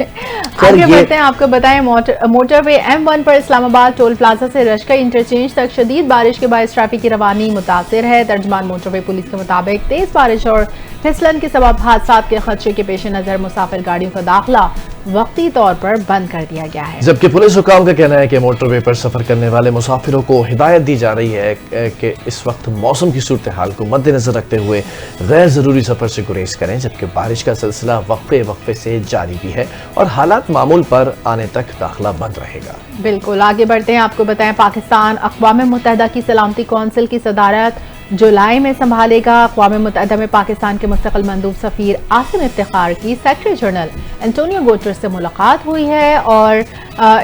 आगे बढ़ते हैं, आपको बताएं मोटरवे M1 पर इस्लामाबाद टोल प्लाजा से रशका इंटरचेंज तक शदीद बारिश के बायस ट्रैफिक की रवानी मुतासिर है। तर्जमान मोटरवे पुलिस के मुताबिक तेज बारिश और फिसलन के सबब हादसा के खदशे के पेश नजर मुसाफिर गाड़ियों का दाखिला वक्ती तौर पर बंद कर दिया गया है। जबकि पुलिस हुकाम का कहना है कि मोटरवे पर सफर करने वाले मुसाफिरों को हिदायत दी जा रही है कि इस वक्त मौसम की सूरत हाल को मद्देनजर रखते हुए गैर जरूरी सफर से गुरेज करें। जबकि बारिश का सिलसिला वक्फे वक्फे से जारी भी है और हालात मामूल पर आने तक दाखिला बंद रहेगा। बिल्कुल, आगे बढ़ते हैं, आपको बताएं पाकिस्तान अक़वाम मुत्तहिदा की सलामती कौंसिल की सदारत जुलाई में संभालेगा। अक़वाम मुत्तहिदा में पाकिस्तान के मुस्तक़िल मंदूब सफ़ीर आसिम इफ्तिखार की सेक्रेटरी जनरल एंटोनियो गुटेरेस से मुलाकात हुई है और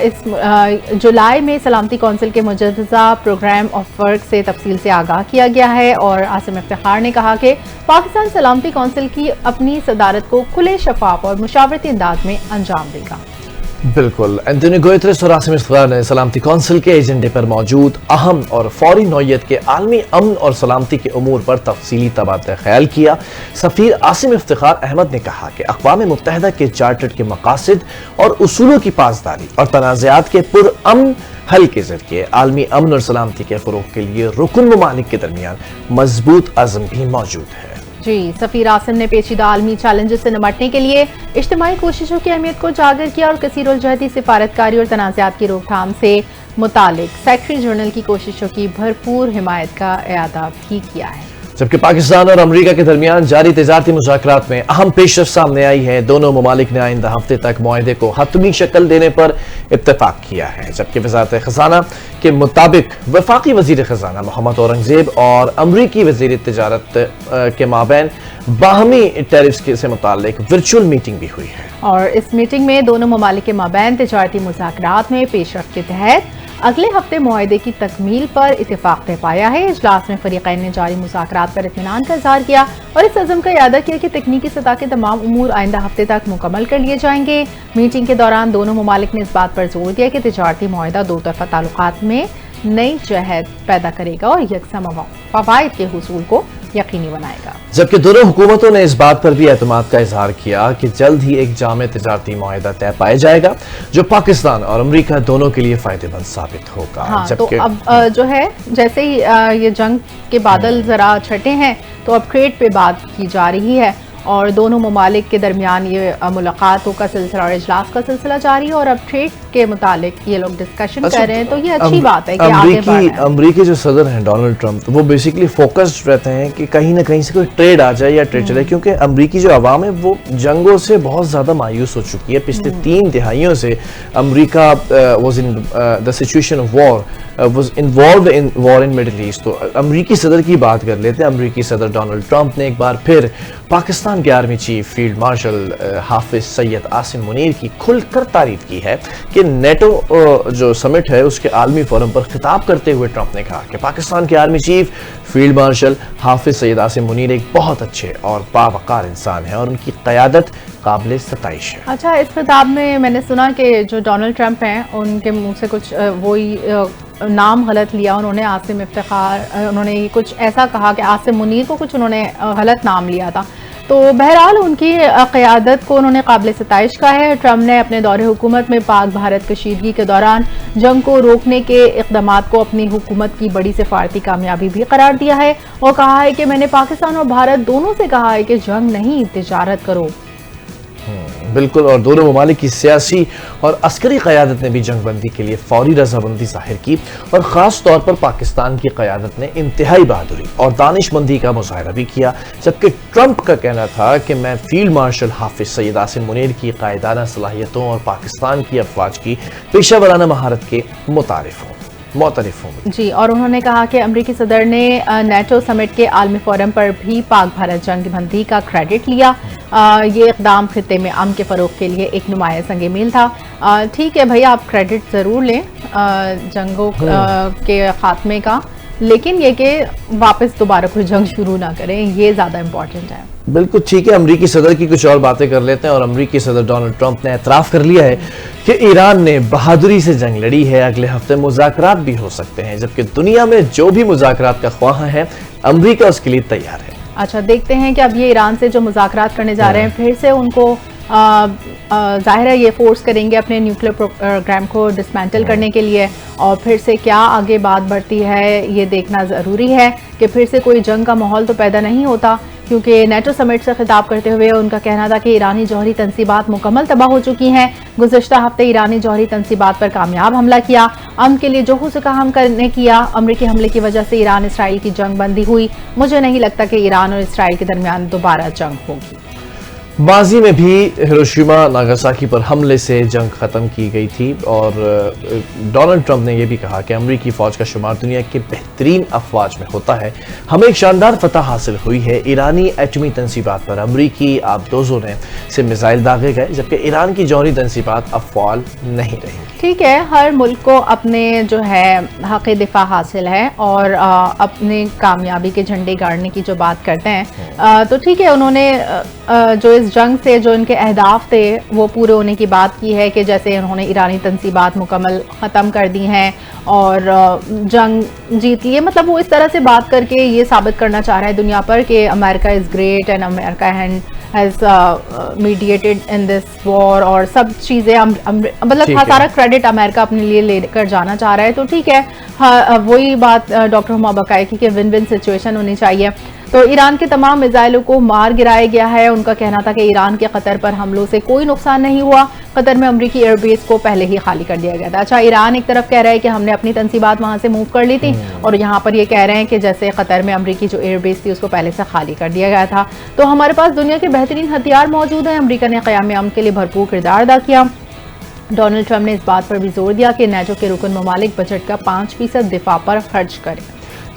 इस जुलाई में सलामती कौंसिल के मुजद्ददा प्रोग्राम ऑफ वर्क से तफसील से आगाह किया गया है। और आसिम इफ्तिखार ने कहा कि पाकिस्तान सलामती कौंसिल की अपनी सदारत को खुले, शफाफ और मुशावरती अंदाज में अंजाम देगा। बिल्कुल, एंटोनियो गुटेरेस और आसिम इफ्तिखार ने सलामती कौंसिल के एजेंडे पर मौजूद अहम और फौरी नौयत के आलमी अमन और सलामती के उमूर पर तफसीली तबादला ख्याल किया। सफ़ीर आसिम इफ्तिखार अहमद ने कहा कि अक़वाम मुत्तहिदा के चार्टर के मकासद और उसूलों की पासदारी और तनाज़ात के पुरअमन हल के जरिए आलमी अमन और सलामती के फ़रोग़ के लिए रुकन ममालिक के दरमियान मजबूत अज़्म भी मौजूद है। जी, सफ़ीर आसिम ने पेचीदा आलमी चैलेंजेस से निपटने के लिए इज्तिमाई कोशिशों की अहमियत को उजागर किया और कसीरुल-जहती सिफारतकारी और तनाज़ात की रोकथाम से मुतालिक सेक्रेटरी जनरल की कोशिशों की भरपूर हिमायत का इआदा भी किया है। जबकि पाकिस्तान और अमरीका के दरमियान जारी तिजारती मुज़ाकरात में अहम पेशरफ़्त सामने आई है। दोनों ममालिक ने आइंदा हफ्ते तक मुआहदे को हतमी शक्ल देने पर इत्तेफाक किया है। जबकि वज़ारत ख़ज़ाना के मुताबिक वफाकी वज़ीर ख़ज़ाना मोहम्मद औरंगज़ेब और अमरीकी वज़ीर तिजारत के माबैन बाहमी टैरिफ्स से मुताल्लिक वर्चुअल मीटिंग भी हुई है। और इस मीटिंग में दोनों ममालिक के माबैन तिजारती मुज़ाकरात में पेशरफ़्त के तहत अगले हफ्ते मुआहदे की तकमील पर इत्तेफाक तय पाया है। इजलास में फरीक़ैन ने जारी मुज़ाकरात पर इत्मीनान का इज़हार किया और इस अज़्म का इआदा किया कि तकनीकी सतह के तमाम उमूर आइंदा हफ्ते तक मुकम्मल कर लिए जाएंगे। मीटिंग के दौरान दोनों ममालिक ने इस बात पर जोर दिया कि तिजारती मुआहदा दो तरफ़ा ताल्लुकात में नई जहद पैदा करेगा और यकसा फ़वाइद के हुसूल को यकीनी बनाएगा। जबकि दोनों हुकूमतों ने इस बात पर भी एतमाद का इजहार किया कि जल्द ही एक जामे तिजारती मुआहदा तय पाया जाएगा जो पाकिस्तान और अमरीका दोनों के लिए फायदेमंद साबित होगा। हाँ, तो अब जो है जैसे ही ये जंग के बादल जरा छटे हैं तो अब ट्रेड पे बात की जा रही है और दोनों ममालिक के दरमियान ये मुलाकातों का सिलसिला और इजलास का सिलसिला जारी है और अब ट्रेड के मुतालिक ये लोग डिस्कशन कर रहे हैं। तो ये अच्छी बात है कि आगे बढ़ रहे हैं। अमरीकी जो सदर हैं डोनाल्ड ट्रंप, वो बेसिकली फोकस्ड रहते हैं कि कहीं ना कहीं से कोई ट्रेड आ जाए या ट्रेड चले, क्योंकि अमरीकी जो अवाम है वो जंगों से बहुत ज़्यादा मायूस हो चुकी है। पिछले 3 दिहाइयों से America was in the situation of war, was involved in war in Middle East। तो अमरीकी सदर की बात कर लेते हैं। अमरीकी सदर डोनाल्ड ट्रंप ने एक बार फिर पाकिस्तान के आर्मी चीफ फील्ड मार्शल हाफिज सैयद आसिम मुनीर की खुलकर तारीफ की है कि नेटो जो समिट है उसके आलमी फोरम पर खिताब करते हुए ट्रंप ने कहा कि पाकिस्तान के आर्मी चीफ फील्ड मार्शल हाफिज सैयद आसिम मुनीर एक बहुत अच्छे और बावकार इंसान है और उनकी क़यादत काबिल सताइश है। अच्छा, इस खिताब में मैंने सुना कि जो डोनाल्ड ट्रंप हैं उनके मुंह से कुछ वही नाम गलत लिया उन्होंने, आसिम इफ्तिखार, उन्होंने कुछ ऐसा कहा कि आसिम मुनीर को कुछ उन्होंने गलत नाम लिया था। तो बहरहाल उनकी क़यादत को उन्होंने काबिल सताइश कहा है। ट्रंप ने अपने दौरे हुकूमत में पाक भारत कशीदगी के दौरान जंग को रोकने के इक़दामात को अपनी हुकूमत की बड़ी सिफारती कामयाबी भी करार दिया है और कहा है कि मैंने पाकिस्तान और भारत दोनों से कहा है कि जंग नहीं, तिजारत करो। बिल्कुल, और दोनों ममालिक की सियासी और अस्करी क़यादत ने भी जंगबंदी के लिए फौरी रज़ामंदी ज़ाहिर की और ख़ास तौर पर पाकिस्तान की क़यादत ने इंतहाई बहादुरी और दानिशमंदी का मुज़ाहरा भी किया। जबकि ट्रंप का कहना था कि मैं फील्ड मार्शल हाफिज सैयद आसिम मुनीर की कायदाना सलाहियतों और पाकिस्तान की अफवाज की पेशा वराना महारत के मोतारिफ हूँ। जी, और उन्होंने कहा कि अमरीकी सदर ने नेटो समिट के आलमी फोरम पर भी पाक भारत जंग बंदी का क्रेडिट लिया। ये इक़दाम खित्ते में अमन के फ़रोग़ के लिए एक नुमाया संग मील था। ठीक है भाई, आप क्रेडिट ज़रूर लें जंगों के ख़ात्मे का, लेकिन ये कि वापस दोबारा कोई जंग शुरू ना करें, ये ज़्यादा इम्पोर्टेंट है। बिल्कुल ठीक है, अमरीकी सदर की कुछ और बातें कर लेते हैं। और अमरीकी सदर डोनाल्ड ट्रंप ने एतराफ़ कर लिया है कि ईरान ने बहादुरी से जंग लड़ी है। अगले हफ्ते मुज़ाकरात भी हो सकते हैं, जबकि दुनिया में जो भी मुज़ाकरात का ख्वाह है अमरीका उसके लिए तैयार है। अच्छा, देखते हैं कि अब ये ईरान से जो मुज़ाकरात करने जा रहे हैं फिर से उनको ज़ाहिर है ये फोर्स करेंगे अपने न्यूक्लियर प्रोग्राम को डिसमेंटल करने के लिए, और फिर से क्या आगे बात बढ़ती है ये देखना ज़रूरी है कि फिर से कोई जंग का माहौल तो पैदा नहीं होता, क्योंकि नेटो समिट से खिताब करते हुए उनका कहना था कि ईरानी जौहरी तंसीबात मुकम्मल तबाह हो चुकी हैं। गुज़श्ता हफ्ते ईरानी जौहरी तंसीबात पर कामयाब हमला किया, अमन के लिए जो हो सका हम करने किया। अमरीकी हमले की वजह से ईरान इसराइल की जंग बंदी हुई। मुझे नहीं लगता कि ईरान और इसराइल के दरमियान दोबारा जंग होगी। माजी में भी हिरोशिमा नागासाकी पर हमले से जंग ख़त्म की गई थी, और डोनाल्ड ट्रंप ने यह भी कहा कि अमरीकी फ़ौज का शुमार दुनिया के बेहतरीन अफवाज में होता है। हमें एक शानदार फतह हासिल हुई है। ईरानी एटमी तंसीबात पर अमरीकी आबदोज़ों ने से मिसाइल दागे गए, जबकि ईरान की जौहरी तंसीबात अफवाल नहीं रहेंगी। ठीक है, हर मुल्क को अपने जो है हक़ दिफा हासिल है, और अपने कामयाबी के झंडे गाड़ने की जो बात करते हैं, तो ठीक है, उन्होंने जो इस जंग से जो इनके अहदाफ थे वो पूरे होने की बात की है कि जैसे उन्होंने ईरानी तंसीबात मुकम्मल ख़त्म कर दी हैं और जंग जीत ली है। मतलब वो इस तरह से बात करके ये साबित करना चाह रहा है दुनिया पर कि America is great and America has mediated in this war, और सब चीज़ें मतलब सारा क्रेडिट अमेरिका अपने लिए लेकर जाना चाह रहा है। तो ठीक है, वही बात डॉक्टर हुमा बकाई की कि विन विन सिचुएशन होनी चाहिए। तो ईरान के तमाम मिसाइलों को मार गिराया गया है। उनका कहना था कि ईरान के कतर पर हमलों से कोई नुकसान नहीं हुआ। कतर में अमरीकी एयरबेस को पहले ही खाली कर दिया गया था। अच्छा, ईरान एक तरफ कह रहा है कि हमने अपनी तंसीबात वहां से मूव कर ली थी, और यहाँ पर ये कह रहे हैं कि जैसे कतर में अमरीकी जो एयरबेस थी उसको पहले से खाली कर दिया गया था। तो हमारे पास दुनिया के बेहतरीन हथियार मौजूद हैं। अमरीका ने क़याम अमन के लिए भरपूर किरदार अदा किया। डोनाल्ड ट्रंप ने इस बात पर भी जोर दिया कि नेटो के रुकन ममालिक बजट का 5% दिफा पर खर्च करें,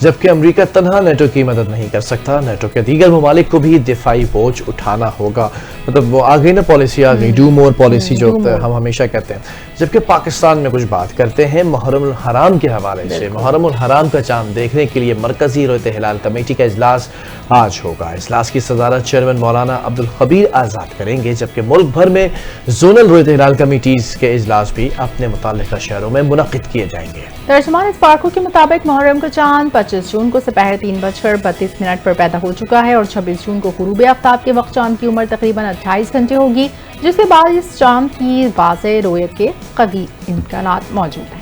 जबकि अमेरिका तनहा नेटो की मदद नहीं कर सकता। नेटो के दीगर ममालिक को भी दिफाई बोझ उठाना होगा। मतलब वो आ गई ना पॉलिसी, आ गई डू मोर पॉलिसी जो हम हमेशा कहते हैं। जबकि पाकिस्तान में कुछ बात करते हैं मुहर्रम उल हराम के हवाले से। मुहर्रम उल हराम का चांद देखने के लिए मरकजी रोयत हिलाल कमेटी का इजलास आज होगा। इजलास की सदारत चेयरमैन मौलाना अब्दुल खबीर आज़ाद करेंगे, जबकि मुल्क भर में जोनल रोयत हिलाल कमेटीज के इजलास भी अपने मुताल्लिका शहरों में मुनक़िद किए जाएंगे। तर्जुमान इस्पार्को के मुताबिक मुहर्रम का चांद 25 जून को दोपहर 3:32 पर पैदा हो चुका है, और 26 जून को गुरूब आफ्ताब के वक्त चांद की उम्र तकरीबन 28 घंटे होगी, जिसके बाद इस चांद की वाज़ेह रोयत के कवी इम्कानात मौजूद हैं।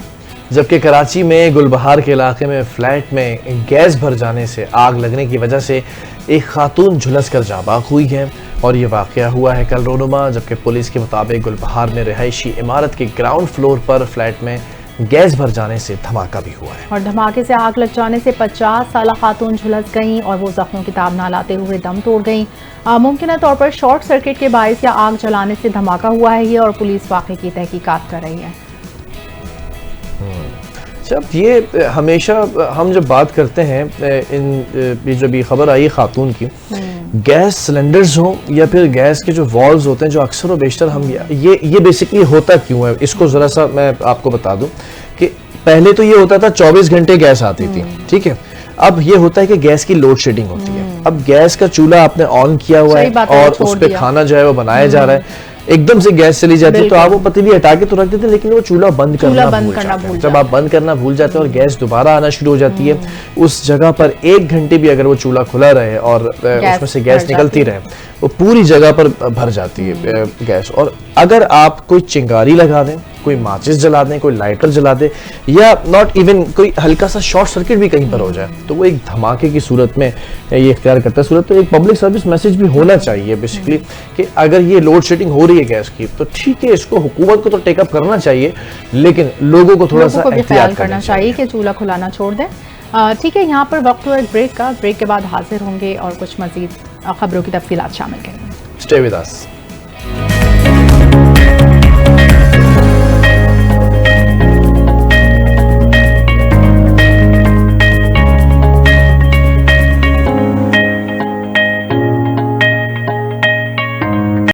जबकि कराची में गुलबहार के इलाके में फ्लैट में गैस भर जाने से आग लगने की वजह से एक खातून झुलस कर जाबाक हुई है, और ये वाक़या हुआ है कल रोनुमा। जबकि पुलिस के मुताबिक गुलबहार में रिहायशी इमारत के ग्राउंड फ्लोर पर फ्लैट में गैस भर जाने से धमाका भी हुआ है, और धमाके से आग लग जाने से 50 साल खातून झुलस गईं, और वो जख्मों की ताब ना लाते हुए दम तोड़ गईं। मुमकिन तौर पर शॉर्ट सर्किट के बायस या आग जलाने से धमाका हुआ है ये, और पुलिस वाक़े की तहकीकात कर रही है। जब ये हमेशा हम जब बात करते हैं ये जो भी खबर आई खातून की, गैस सिलेंडर्स हो या फिर गैस के जो वॉल्व्स होते हैं, जो अक्सर और बेशतर हम ये बेसिकली होता क्यों है, इसको ज़रा सा मैं आपको बता दूं कि पहले तो ये होता था 24 घंटे गैस आती थी, ठीक है। अब ये होता है कि गैस की लोड शेडिंग होती है। अब गैस का चूल्हा आपने ऑन किया हुआ है और उस पर खाना जो है वो बनाया जा रहा है, एकदम से गैस चली जाती है तो आप वो पतीली हटा के तो रख देते हैं, लेकिन वो चूल्हा बंद करना भूल जाते हैं। जब आप बंद करना भूल जाते हैं और गैस दोबारा आना शुरू हो जाती है, उस जगह पर 1 घंटे भी अगर वो चूल्हा खुला रहे और उसमें से गैस निकलती रहे, वो पूरी जगह पर भर जाती है गैस। और अगर आप कोई चिंगारी लगा दें, कोई माचिस जला दें, कोई लाइटर जला दे, या नॉट इवन कोई हल्का सा शॉर्ट सर्किट भी कहीं पर हो जाए, तो वो एक धमाके की सूरत में ये इख्तियार करता है सूरत। तो एक पब्लिक सर्विस मैसेज भी होना चाहिए बेसिकली कि अगर ये लोड शेडिंग हो रही है गैस की, तो ठीक है, इसको हुकूमत को तो टेकअप करना चाहिए, लेकिन लोगों को थोड़ा सा एहतियात करना चाहिए कि चूल्हा खुलाना छोड़ दें। ठीक है, यहाँ पर वक्त हुआ एक ब्रेक का। ब्रेक के बाद हाजिर होंगे और कुछ मजीद खबरों की तफसीलात शामिल करेंगे। Stay with us.